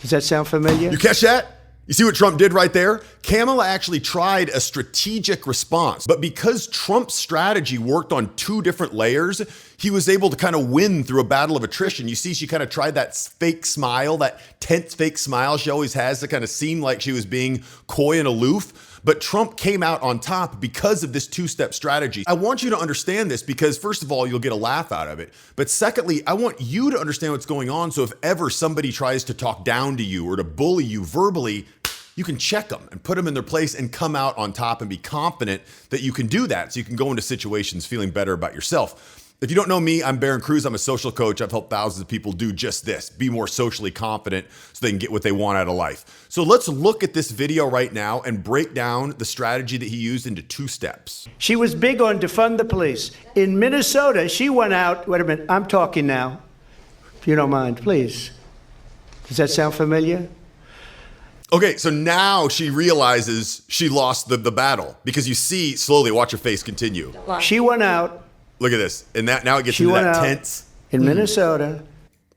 Does that sound familiar? You catch that? You see what Trump did right there? Kamala actually tried a strategic response, but because Trump's strategy worked on two different layers, he was able to kind of win through a battle of attrition. You see, she kind of tried that fake smile, that tense fake smile she always has to kind of seem like she was being coy and aloof. But Trump came out on top because of this two-step strategy. I want you to understand this because first of all, you'll get a laugh out of it. But secondly, I want you to understand what's going on. So if ever somebody tries to talk down to you or to bully you verbally, you can check them and put them in their place and come out on top and be confident that you can do that. So you can go into situations feeling better about yourself. If you don't know me, I'm Barron Cruz. I'm a social coach. I've helped thousands of people do just this, be more socially confident so they can get what they want out of life. So let's look at this video right now and break down the strategy that he used into two steps. She was big on defund the police. In Minnesota, she went out, wait a minute, I'm talking now, if you don't mind, please. Does that sound familiar? Okay, so now she realizes she lost the battle because you see, slowly, watch her face continue. She went out. Look at this. And that now it gets into that tense. In Minnesota.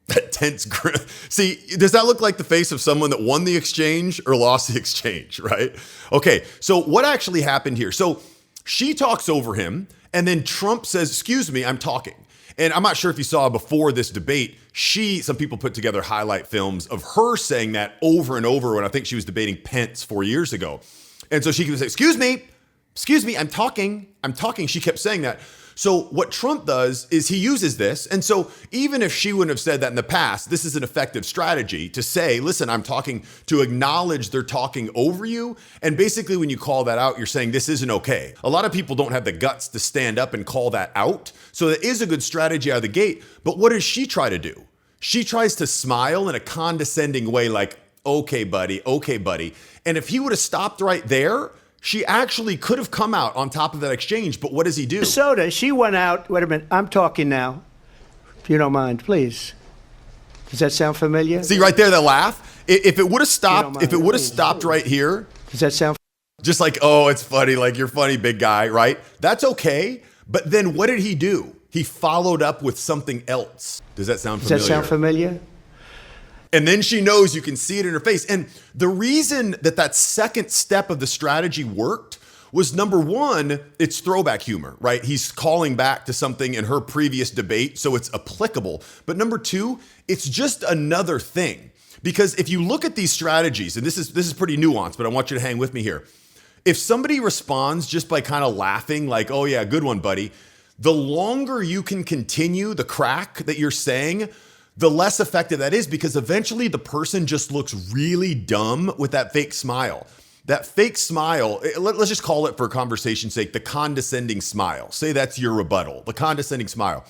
That tense grin. See, does that look like the face of someone that won the exchange or lost the exchange, right? Okay, so what actually happened here? So she talks over him and then Trump says, excuse me, I'm talking. And I'm not sure if you saw before this debate, some people put together highlight films of her saying that over and over when I think she was debating Pence 4 years ago. And so she could say, excuse me, I'm talking. She kept saying that. So what Trump does is he uses this. And so even if she wouldn't have said that in the past, this is an effective strategy to say, listen, I'm talking, to acknowledge they're talking over you. And basically when you call that out, you're saying this isn't okay. A lot of people don't have the guts to stand up and call that out. So that is a good strategy out of the gate. But what does she try to do? She tries to smile in a condescending way like, okay, buddy. And if he would have stopped right there, she actually could have come out on top of that exchange, but what does he do? Minnesota, she went out, wait a minute, I'm talking now, if you don't mind, please. Does that sound familiar? See right there, that laugh? If it would have stopped, right here. Does that sound? Just like, oh, it's funny, like you're funny, big guy, right? That's okay, but then what did he do? He followed up with something else. Does that sound familiar? Does that sound familiar? And then she knows, you can see it in her face. And the reason that second step of the strategy worked was, number one, it's throwback humor, right? He's calling back to something in her previous debate, so it's applicable. But number two, it's just another thing. Because if you look at these strategies, and this is pretty nuanced, but I want you to hang with me here. If somebody responds just by kind of laughing like, oh yeah, good one, buddy, the longer you can continue the crack that you're saying, the less effective that is, because eventually the person just looks really dumb with that fake smile. That fake smile, let's just call it for conversation's sake, the condescending smile. Say that's your rebuttal, the condescending smile.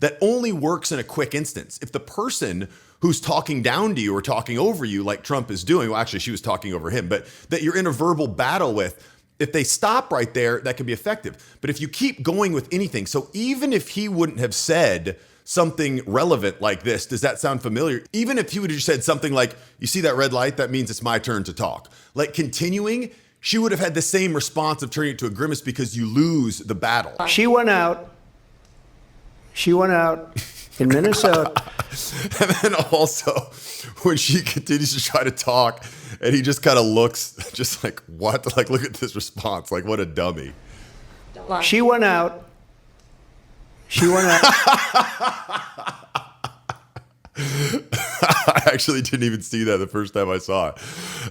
That only works in a quick instance. If the person who's talking down to you or talking over you like Trump is doing, well, actually she was talking over him, but that you're in a verbal battle with, if they stop right there, that can be effective. But if you keep going with anything, so even if he wouldn't have said something relevant like this, does that sound familiar? Even if he would have said something like, you see that red light? That means it's my turn to talk. Like continuing, she would have had the same response of turning it to a grimace because you lose the battle. She went out in Minnesota. And then also, when she continues to try to talk, and he just kind of looks just like, what? Like, look at this response. Like, what a dummy. She went out. I actually didn't even see that the first time I saw it.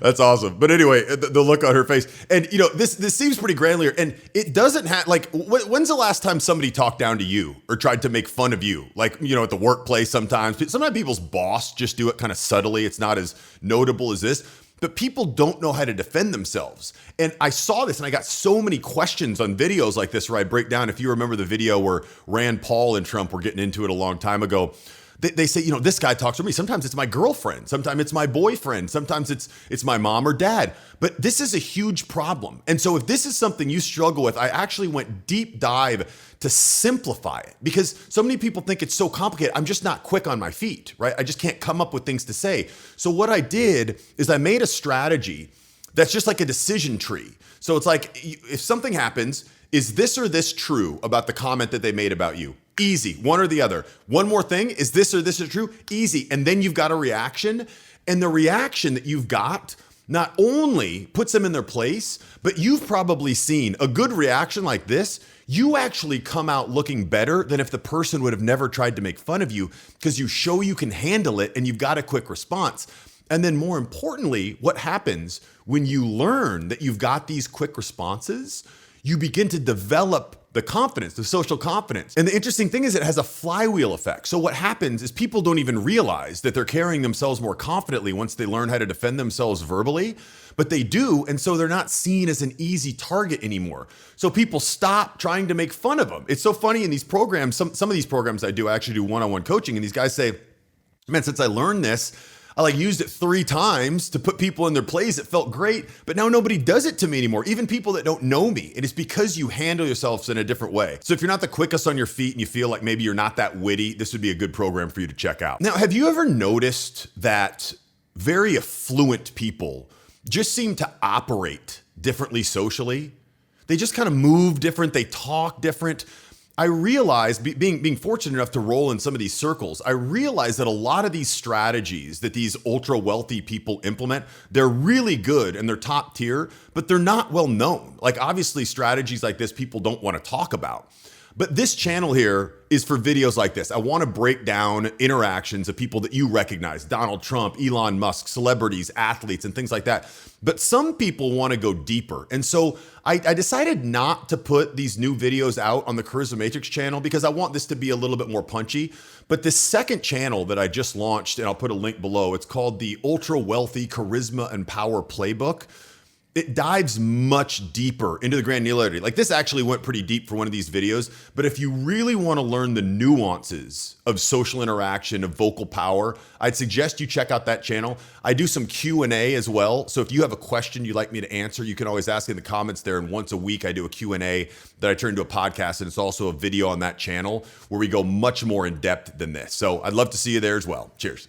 That's awesome. But anyway, the look on her face. And, you know, this seems pretty granular. And it doesn't have, like, when's the last time somebody talked down to you or tried to make fun of you? Like, you know, at the workplace sometimes. Sometimes people's boss just do it kind of subtly. It's not as notable as this. But people don't know how to defend themselves. And I saw this and I got so many questions on videos like this where I break down. If you remember the video where Rand Paul and Trump were getting into it a long time ago, they say, you know, this guy talks to me. Sometimes it's my girlfriend. Sometimes it's my boyfriend. Sometimes it's my mom or dad. But this is a huge problem. And so if this is something you struggle with, I actually went deep dive to simplify it because so many people think it's so complicated. I'm just not quick on my feet, right? I just can't come up with things to say. So what I did is I made a strategy that's just like a decision tree. So it's like, if something happens, is this or this true about the comment that they made about you? Easy, one or the other. One more thing, is this or this true? Easy. And then you've got a reaction. And the reaction that you've got not only puts them in their place, but you've probably seen a good reaction like this. You actually come out looking better than if the person would have never tried to make fun of you, because you show you can handle it and you've got a quick response. And then more importantly, what happens when you learn that you've got these quick responses, you begin to develop the confidence, the social confidence. And the interesting thing is it has a flywheel effect. So what happens is people don't even realize that they're carrying themselves more confidently once they learn how to defend themselves verbally, but they do. And so they're not seen as an easy target anymore. So people stop trying to make fun of them. It's so funny in these programs, some of these programs I actually do one-on-one coaching, and these guys say, man, since I learned this, I used it 3 times to put people in their place. It felt great, but now nobody does it to me anymore, even people that don't know me. And it's because you handle yourselves in a different way. So if you're not the quickest on your feet and you feel like maybe you're not that witty, this would be a good program for you to check out. Now, have you ever noticed that very affluent people just seem to operate differently socially? They just kind of move different. They talk different. I realized, being fortunate enough to roll in some of these circles, I realized that a lot of these strategies that these ultra wealthy people implement, they're really good and they're top tier, but they're not well known. Obviously strategies like this, people don't want to talk about. But this channel here is for videos like this. I want to break down interactions of people that you recognize, Donald Trump, Elon Musk, celebrities, athletes, and things like that. But some people want to go deeper. And so I decided not to put these new videos out on the Charisma Matrix channel because I want this to be a little bit more punchy. But this second channel that I just launched, and I'll put a link below, it's called the Ultra Wealthy Charisma and Power Playbook. It dives much deeper into the granularity. This actually went pretty deep for one of these videos, but if you really want to learn the nuances of social interaction, of vocal power, I'd suggest you check out that channel. I do some Q&A as well. So if you have a question you'd like me to answer, you can always ask in the comments there. And once a week, I do a Q&A that I turn into a podcast. And it's also a video on that channel where we go much more in depth than this. So I'd love to see you there as well. Cheers.